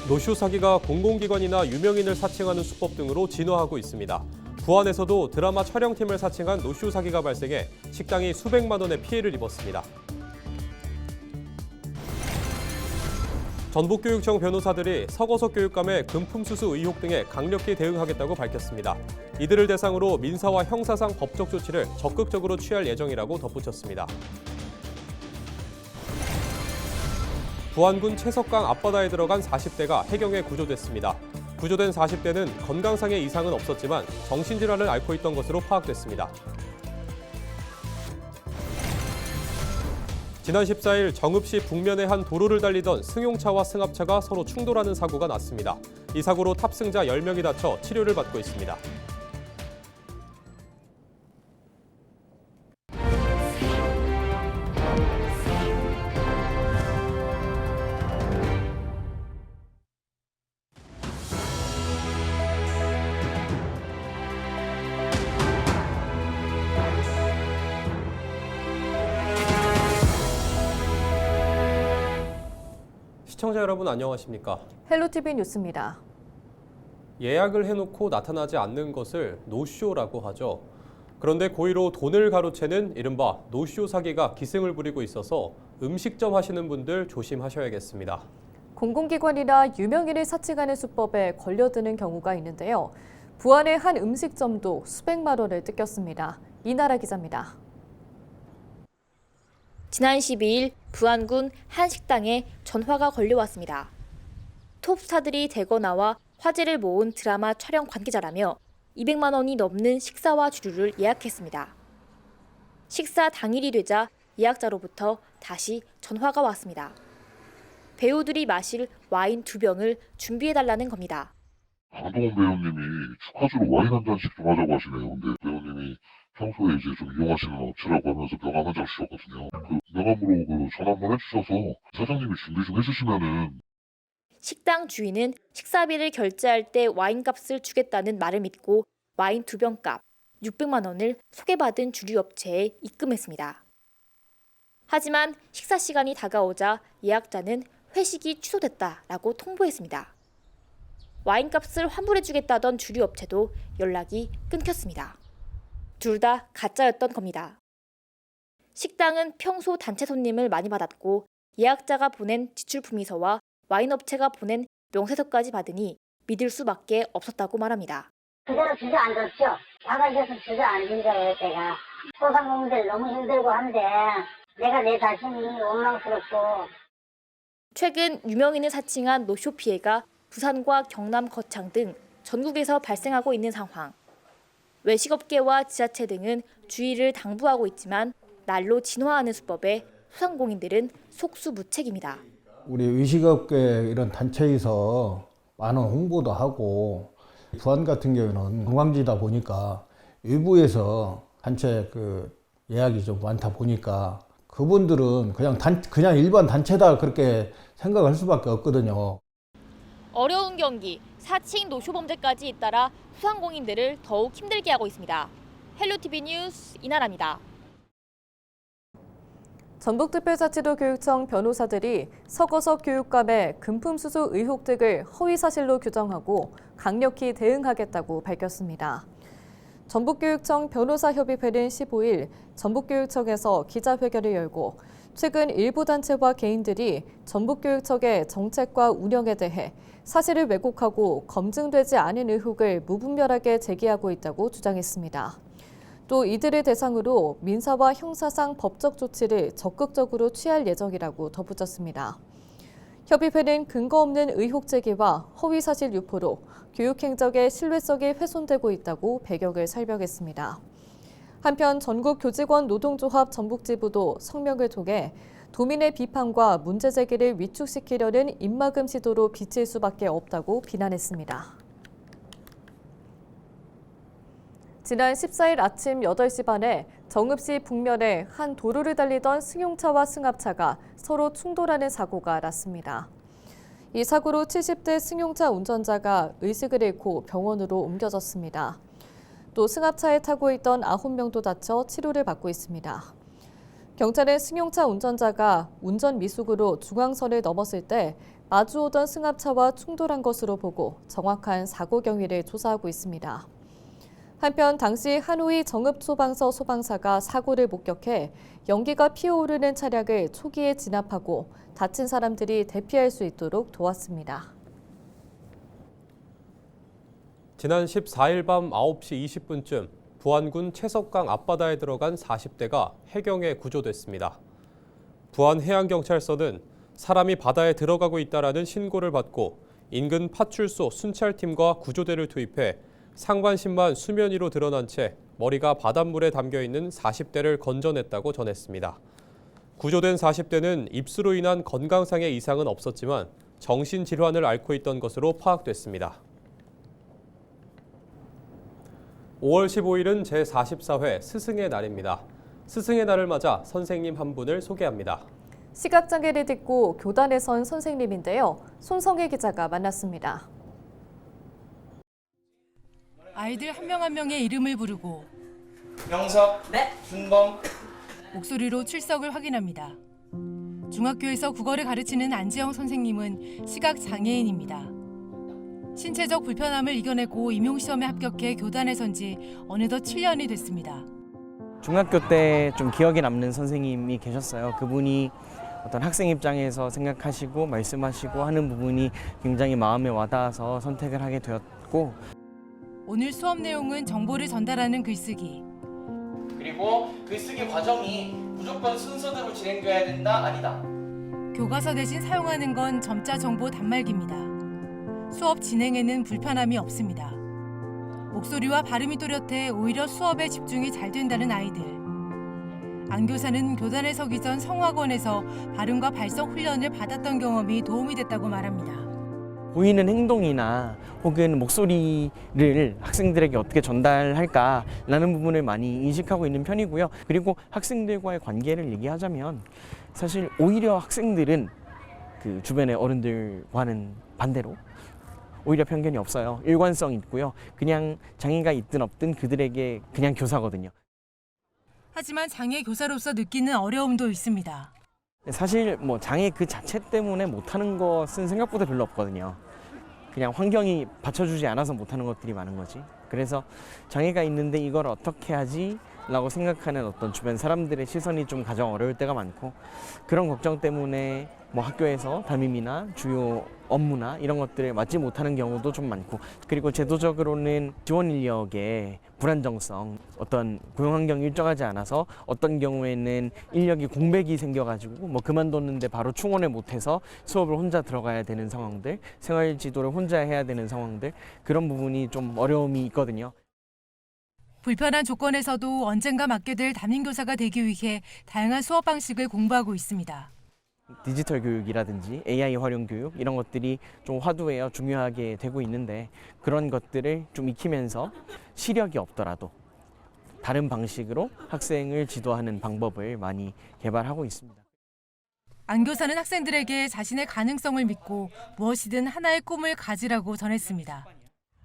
노쇼 사기가 공공기관이나 유명인을 사칭하는 수법 등으로 진화하고 있습니다. 부안에서도 드라마 촬영팀을 사칭한 노쇼 사기가 발생해 식당이 수백만 원의 피해를 입었습니다. 전북교육청 변호사들이 서거석 교육감의 금품수수 의혹 등에 강력히 대응하겠다고 밝혔습니다. 이들을 대상으로 민사와 형사상 법적 조치를 적극적으로 취할 예정이라고 덧붙였습니다. 부안군 채석강 앞바다에 들어간 40대가 해경에 구조됐습니다. 구조된 40대는 건강상의 이상은 없었지만 정신질환을 앓고 있던 것으로 파악됐습니다. 지난 14일 정읍시 북면의 한 도로를 달리던 승용차와 승합차가 서로 충돌하는 사고가 났습니다. 이 사고로 탑승자 10명이 다쳐 치료를 받고 있습니다. 시청자 여러분 안녕하십니까? 헬로티비 뉴스입니다. 예약을 해놓고 나타나지 않는 것을 노쇼라고 하죠. 그런데 고의로 돈을 가로채는 이른바 노쇼 사기가 기승을 부리고 있어서 음식점 하시는 분들 조심하셔야겠습니다. 공공기관이나 유명인을 사칭하는 수법에 걸려드는 경우가 있는데요. 부안의 한 음식점도 수백만 원을 뜯겼습니다. 이나라 기자입니다. 지난 12일 부안군 한 식당에 전화가 걸려왔습니다. 톱스타들이 대거 나와 화제를 모은 드라마 촬영 관계자라며 200만 원이 넘는 식사와 주류를 예약했습니다. 식사 당일이 되자 예약자로부터 다시 전화가 왔습니다. 배우들이 마실 와인 2병을 준비해달라는 겁니다. 강동원 배우님이 축하주로 와인 한 잔씩 좀 하자고 하시네요. 근데 배우님이 평소에 이제 좀 이용하시는 업체라고 하면서 명함 한 장 주셨거든요. 그 명함으로 전화 한번 해주셔서 사장님이 준비 좀 해주시면은. 식당 주인은 식사비를 결제할 때 와인값을 주겠다는 말을 믿고 와인 2병 값 600만 원을 소개받은 주류업체에 입금했습니다. 하지만 식사 시간이 다가오자 예약자는 회식이 취소됐다라고 통보했습니다. 와인값을 환불해주겠다던 주류업체도 연락이 끊겼습니다. 둘 다 가짜였던 겁니다. 식당은 평소 단체 손님을 많이 받았고 예약자가 보낸 지출품의서와 와인업체가 보낸 명세서까지 받으니 믿을 수밖에 없었다고 말합니다. 그대로 주저앉았죠. 나가셔서 주저앉은 거예요, 제가. 소상공인들 너무 힘들고 한데 내가 내 자신이 원망스럽고. 최근 유명인을 사칭한 노쇼 피해가 부산과 경남 거창 등 전국에서 발생하고 있는 상황. 외식업계와 지자체 등은 주의를 당부하고 있지만 날로 진화하는 수법에 소상공인들은 속수무책입니다. 우리 외식업계 이런 단체에서 많은 홍보도 하고 부안 같은 경우는 관광지다 보니까 외부에서 단체 예약이 좀 많다 보니까 그분들은 그냥 일반 단체다 그렇게 생각할 수밖에 없거든요. 어려운 경기, 사칭 노쇼 범죄까지 잇따라 소상공인들을 더욱 힘들게 하고 있습니다. 헬로티비 뉴스 이나라입니다. 전북특별자치도 교육청 변호사들이 서거석 교육감의 금품수수 의혹 등을 허위사실로 규정하고 강력히 대응하겠다고 밝혔습니다. 전북교육청 변호사협의회는 15일 전북교육청에서 기자회견을 열고 최근 일부 단체와 개인들이 전북교육청의 정책과 운영에 대해 사실을 왜곡하고 검증되지 않은 의혹을 무분별하게 제기하고 있다고 주장했습니다. 또 이들을 대상으로 민사와 형사상 법적 조치를 적극적으로 취할 예정이라고 덧붙였습니다. 협의회는 근거 없는 의혹 제기와 허위사실 유포로 교육행정의 신뢰성이 훼손되고 있다고 배경을 설명했습니다. 한편 전국교직원 노동조합 전북지부도 성명을 통해 도민의 비판과 문제 제기를 위축시키려는 입막음 시도로 비칠 수밖에 없다고 비난했습니다. 지난 14일 아침 8시 반에 정읍시 북면에 한 도로를 달리던 승용차와 승합차가 서로 충돌하는 사고가 났습니다. 이 사고로 70대 승용차 운전자가 의식을 잃고 병원으로 옮겨졌습니다. 또 승합차에 타고 있던 9명도 다쳐 치료를 받고 있습니다. 경찰은 승용차 운전자가 운전 미숙으로 중앙선을 넘었을 때 마주오던 승합차와 충돌한 것으로 보고 정확한 사고 경위를 조사하고 있습니다. 한편 당시 한우이 정읍소방서 소방사가 사고를 목격해 연기가 피어오르는 차량을 초기에 진압하고 다친 사람들이 대피할 수 있도록 도왔습니다. 지난 14일 밤 9시 20분쯤 부안군 채석강 앞바다에 들어간 40대가 해경에 구조됐습니다. 부안해양경찰서는 사람이 바다에 들어가고 있다라는 신고를 받고 인근 파출소 순찰팀과 구조대를 투입해 상반신만 수면 위로 드러난 채 머리가 바닷물에 담겨있는 40대를 건져냈다고 전했습니다. 구조된 40대는 입수로 인한 건강상의 이상은 없었지만 정신질환을 앓고 있던 것으로 파악됐습니다. 5월 15일은 제44회 스승의 날입니다. 스승의 날을 맞아 선생님 한 분을 소개합니다. 시각장애를 딛고 교단에 선 선생님인데요. 손성혜 기자가 만났습니다. 아이들 한 명 한 명의 이름을 부르고 영석, 준범, 목소리로 출석을 확인합니다. 중학교에서 국어를 가르치는 안지영 선생님은 시각장애인입니다. 신체적 불편함을 이겨내고 임용시험에 합격해 교단에 선 지 어느덧 7년이 됐습니다. 중학교 때 좀 기억에 남는 선생님이 계셨어요. 그분이 어떤 학생 입장에서 생각하시고 말씀하시고 하는 부분이 굉장히 마음에 와닿아서 선택을 하게 되었고, 오늘 수업 내용은 정보를 전달하는 글쓰기. 그리고 글쓰기 과정이 무조건 순서대로 진행돼야 된다, 아니다. 교과서 대신 사용하는 건 점자 정보 단말기입니다. 수업 진행에는 불편함이 없습니다. 목소리와 발음이 또렷해 오히려 수업에 집중이 잘 된다는 아이들. 안 교사는 교단에 서기 전 성악원에서 발음과 발성 훈련을 받았던 경험이 도움이 됐다고 말합니다. 보이는 행동이나 혹은 목소리를 학생들에게 어떻게 전달할까라는 부분을 많이 인식하고 있는 편이고요. 그리고 학생들과의 관계를 얘기하자면 사실 오히려 학생들은 그 주변의 어른들과는 반대로 오히려 편견이 없어요. 일관성 있고요. 그냥 장애가 있든 없든 그들에게 그냥 교사거든요. 하지만 장애 교사로서 느끼는 어려움도 있습니다. 사실 뭐 장애 그 자체 때문에 못하는 것은 생각보다 별로 없거든요. 그냥 환경이 받쳐주지 않아서 못하는 것들이 많은 거지. 그래서 장애가 있는데 이걸 어떻게 하지? 라고 생각하는 어떤 주변 사람들의 시선이 좀 가장 어려울 때가 많고, 그런 걱정 때문에 뭐 학교에서 담임이나 주요 업무나 이런 것들에 맞지 못하는 경우도 좀 많고, 그리고 제도적으로는 지원 인력의 불안정성, 어떤 고용 환경이 일정하지 않아서 어떤 경우에는 인력이 공백이 생겨가지고 뭐 그만뒀는데 바로 충원을 못해서 수업을 혼자 들어가야 되는 상황들, 생활 지도를 혼자 해야 되는 상황들, 그런 부분이 좀 어려움이 있거든요. 불편한 조건에서도 언젠가 맡게 될 담임교사가 되기 위해 다양한 수업 방식을 공부하고 있습니다. 디지털 교육이라든지 AI 활용 교육 이런 것들이 좀 화두에 중요하게 되고 있는데, 그런 것들을 좀 익히면서 시력이 없더라도 다른 방식으로 학생을 지도하는 방법을 많이 개발하고 있습니다. 안 교사는 학생들에게 자신의 가능성을 믿고 무엇이든 하나의 꿈을 가지라고 전했습니다.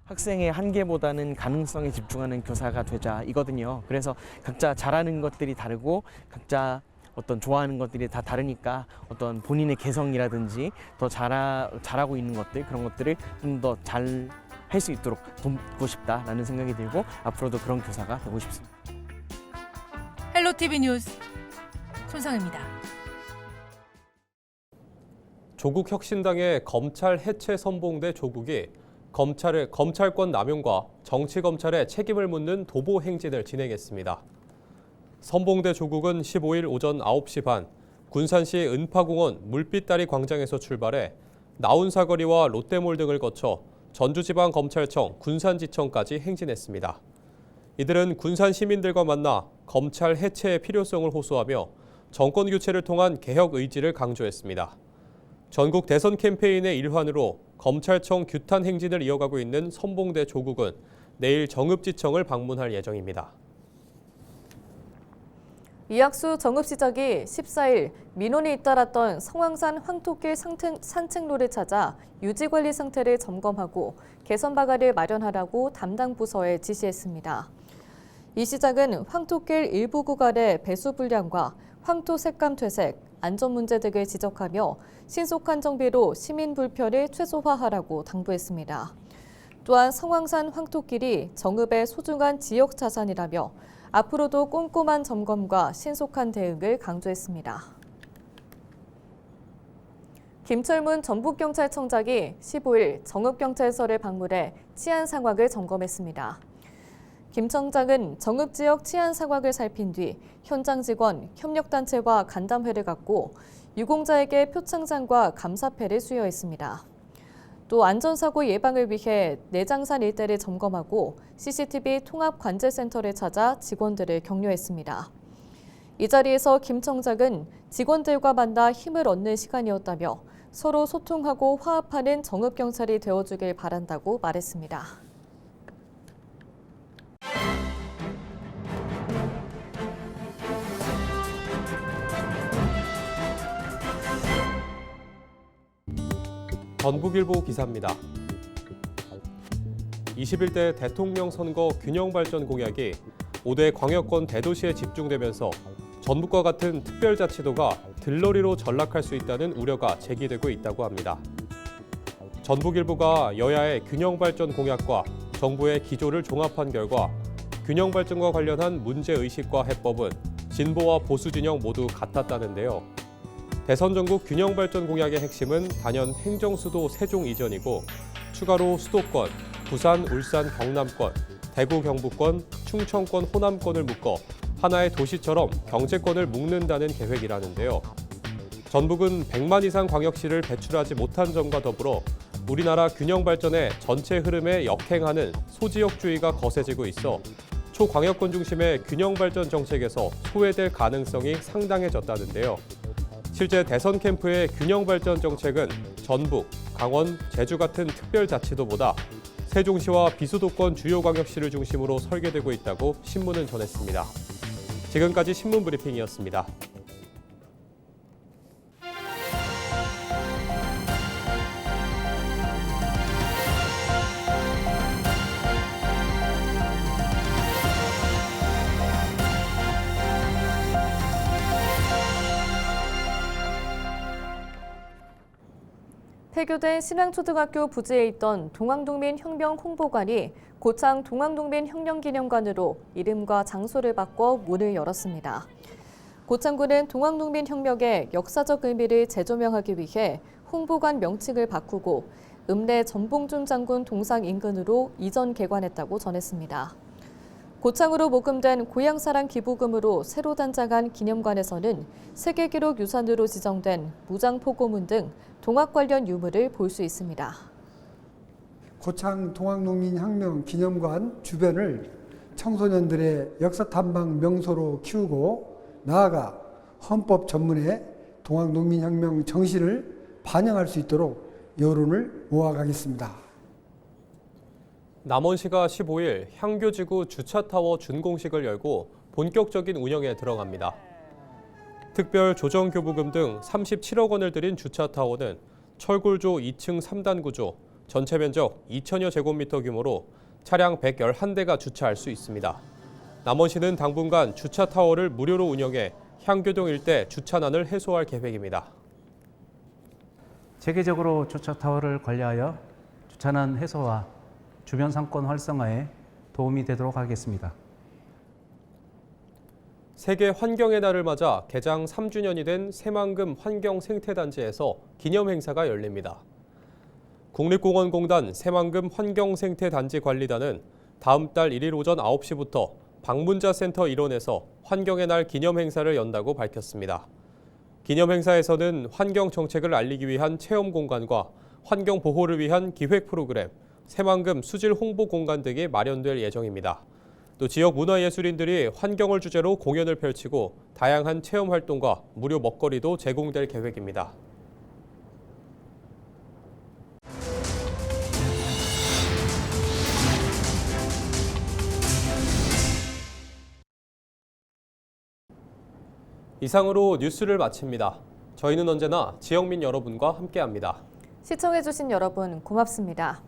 학생의 한계보다는 가능성에 집중하는 교사가 되자 이거든요. 그래서 각자 잘하는 것들이 다르고 각자 어떤 좋아하는 것들이 다 다르니까 어떤 본인의 개성이라든지 더 잘하고 있는 것들, 그런 것들을 좀 더 잘 할 수 있도록 돕고 싶다라는 생각이 들고 앞으로도 그런 교사가 되고 싶습니다. 헬로티비 뉴스 손상입니다. 조국혁신당의 검찰 해체 선봉대 조국이 검찰권 남용과 정치검찰의 책임을 묻는 도보 행진을 진행했습니다. 선봉대 조국은 15일 오전 9시 반 군산시 은파공원 물빛다리 광장에서 출발해 나운사거리와 롯데몰 등을 거쳐 전주지방검찰청 군산지청까지 행진했습니다. 이들은 군산 시민들과 만나 검찰 해체의 필요성을 호소하며 정권 교체를 통한 개혁 의지를 강조했습니다. 전국 대선 캠페인의 일환으로 검찰청 규탄 행진을 이어가고 있는 선봉대 조국은 내일 정읍지청을 방문할 예정입니다. 이학수 정읍시장이 14일 민원이 잇따랐던 성황산 황토길 산책로를 찾아 유지관리 상태를 점검하고 개선 방안을 마련하라고 담당 부서에 지시했습니다. 이 시장은 황토길 일부 구간의 배수 불량과 황토 색감 퇴색, 안전 문제 등을 지적하며 신속한 정비로 시민 불편을 최소화하라고 당부했습니다. 또한 성황산 황토길이 정읍의 소중한 지역 자산이라며 앞으로도 꼼꼼한 점검과 신속한 대응을 강조했습니다. 김철문 전북경찰청장이 15일 정읍경찰서를 방문해 치안 상황을 점검했습니다. 김 청장은 정읍 지역 치안 상황을 살핀 뒤 현장 직원, 협력단체와 간담회를 갖고 유공자에게 표창장과 감사패를 수여했습니다. 또 안전사고 예방을 위해 내장산 일대를 점검하고 CCTV 통합관제센터를 찾아 직원들을 격려했습니다. 이 자리에서 김 청장은 직원들과 만나 힘을 얻는 시간이었다며 서로 소통하고 화합하는 정읍경찰이 되어주길 바란다고 말했습니다. 전북일보 기사입니다. 21대 대통령 선거 균형 발전 공약이 5대 광역권 대도시에 집중되면서 전북과 같은 특별자치도가 들러리로 전락할 수 있다는 우려가 제기되고 있다고 합니다. 전북일보가 여야의 균형 발전 공약과 정부의 기조를 종합한 결과 균형 발전과 관련한 문제의식과 해법은 진보와 보수 진영 모두 같았다는데요. 대선 전국 균형 발전 공약의 핵심은 단연 행정수도 세종 이전이고 추가로 수도권, 부산, 울산, 경남권, 대구, 경북권, 충청권, 호남권을 묶어 하나의 도시처럼 경제권을 묶는다는 계획이라는데요. 전북은 100만 이상 광역시를 배출하지 못한 점과 더불어 우리나라 균형 발전의 전체 흐름에 역행하는 소지역주의가 거세지고 있어 초광역권 중심의 균형 발전 정책에서 소외될 가능성이 상당해졌다는데요. 실제 대선 캠프의 균형 발전 정책은 전북, 강원, 제주 같은 특별자치도보다 세종시와 비수도권 주요 광역시를 중심으로 설계되고 있다고 신문은 전했습니다. 지금까지 신문 브리핑이었습니다. 폐교된 신앙초등학교 부지에 있던 동학농민혁명 홍보관이 고창 동학농민혁명기념관으로 이름과 장소를 바꿔 문을 열었습니다. 고창군은 동학농민혁명의 역사적 의미를 재조명하기 위해 홍보관 명칭을 바꾸고 읍내 전봉준 장군 동상 인근으로 이전 개관했다고 전했습니다. 고창으로 모금된 고향사랑 기부금으로 새로 단장한 기념관에서는 세계기록 유산으로 지정된 무장포고문 등 동학 관련 유물을 볼 수 있습니다. 고창 동학농민혁명 기념관 주변을 청소년들의 역사탐방 명소로 키우고 나아가 헌법 전문의 동학농민혁명 정신을 반영할 수 있도록 여론을 모아가겠습니다. 남원시가 15일 향교지구 주차타워 준공식을 열고 본격적인 운영에 들어갑니다. 특별 조정교부금 등 37억 원을 들인 주차타워는 철골조 2층 3단 구조, 전체 면적 2천여 제곱미터 규모로 차량 111대가 주차할 수 있습니다. 남원시는 당분간 주차타워를 무료로 운영해 향교동 일대 주차난을 해소할 계획입니다. 체계적으로 주차타워를 관리하여 주차난 해소와 주변 상권 활성화에 도움이 되도록 하겠습니다. 세계 환경의 날을 맞아 개장 3주년이 된 새만금 환경생태단지에서 기념행사가 열립니다. 국립공원공단 새만금 환경생태단지 관리단은 다음 달 1일 오전 9시부터 방문자 센터 일원에서 환경의 날 기념행사를 연다고 밝혔습니다. 기념행사에서는 환경 정책을 알리기 위한 체험 공간과 환경 보호를 위한 기획 프로그램, 새만금 수질 홍보 공간 등이 마련될 예정입니다. 또 지역 문화예술인들이 환경을 주제로 공연을 펼치고 다양한 체험 활동과 무료 먹거리도 제공될 계획입니다. 이상으로 뉴스를 마칩니다. 저희는 언제나 지역민 여러분과 함께합니다. 시청해주신 여러분 고맙습니다.